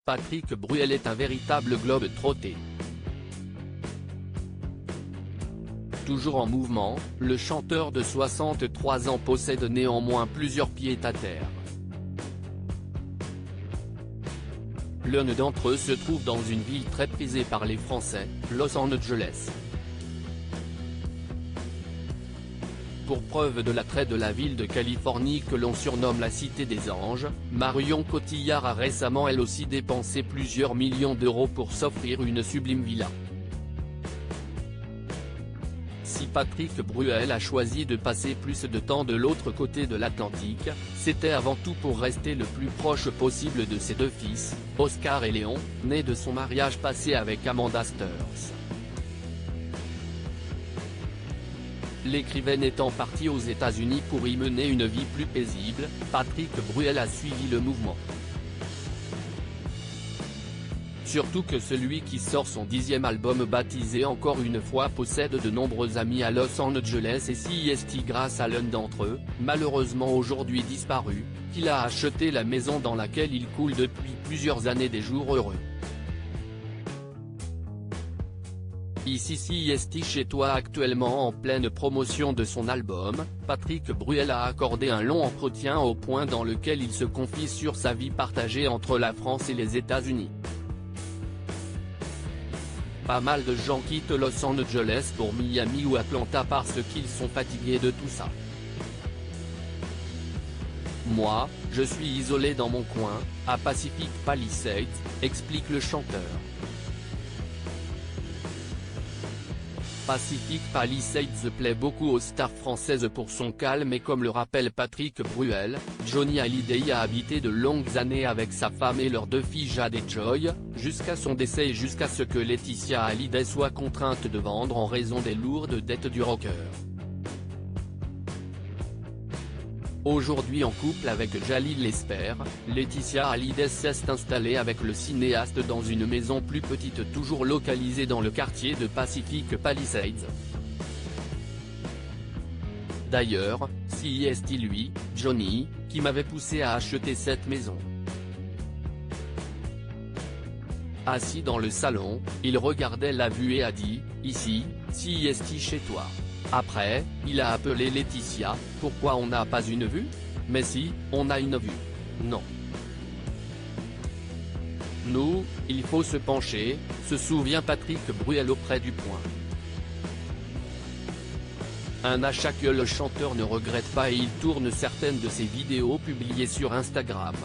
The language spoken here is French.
Patrick Bruel est un véritable globe-trotteur. Toujours en mouvement, le chanteur de 63 ans possède néanmoins plusieurs pieds-à-terre. L'un d'entre eux se trouve dans une ville très prisée par les Français, Los Angeles. Pour preuve de l'attrait de la ville de Californie que l'on surnomme la Cité des Anges, Marion Cotillard a récemment elle aussi dépensé plusieurs millions d'euros pour s'offrir une sublime villa. Si Patrick Bruel a choisi de passer plus de temps de l'autre côté de l'Atlantique, c'était avant tout pour rester le plus proche possible de ses deux fils, Oscar et Léon, nés de son mariage passé avec Amanda Steurs. L'écrivaine étant partie aux États-Unis pour y mener une vie plus paisible, Patrick Bruel a suivi le mouvement. Surtout que celui qui sort son 10e album baptisé encore une fois possède de nombreux amis à Los Angeles et s'y est grâce à l'un d'entre eux, malheureusement aujourd'hui disparu, qu'il a acheté la maison dans laquelle il coule depuis plusieurs années des jours heureux. Ici chez toi. Actuellement en pleine promotion de son album, Patrick Bruel a accordé un long entretien au Point dans lequel il se confie sur sa vie partagée entre la France et les États-Unis. Pas mal de gens quittent Los Angeles pour Miami ou Atlanta parce qu'ils sont fatigués de tout ça. Moi, je suis isolé dans mon coin, à Pacific Palisades, explique le chanteur. Pacific Palisades plaît beaucoup aux stars françaises pour son calme et comme le rappelle Patrick Bruel, Johnny Hallyday y a habité de longues années avec sa femme et leurs deux filles Jade et Joy, jusqu'à son décès et jusqu'à ce que Laetitia Hallyday soit contrainte de vendre en raison des lourdes dettes du rocker. Aujourd'hui en couple avec Jalil Lesper, Laetitia Hallyday s'est installée avec le cinéaste dans une maison plus petite toujours localisée dans le quartier de Pacific Palisades. D'ailleurs, c'est lui, Johnny, qui m'avait poussé à acheter cette maison. Assis dans le salon, il regardait la vue et a dit, ici, c'est chez toi. Après, il a appelé Laetitia, pourquoi on n'a pas une vue? Mais si, on a une vue. Non. Nous, il faut se pencher, se souvient Patrick Bruel auprès du Point. Un achat que le chanteur ne regrette pas et il tourne certaines de ses vidéos publiées sur Instagram.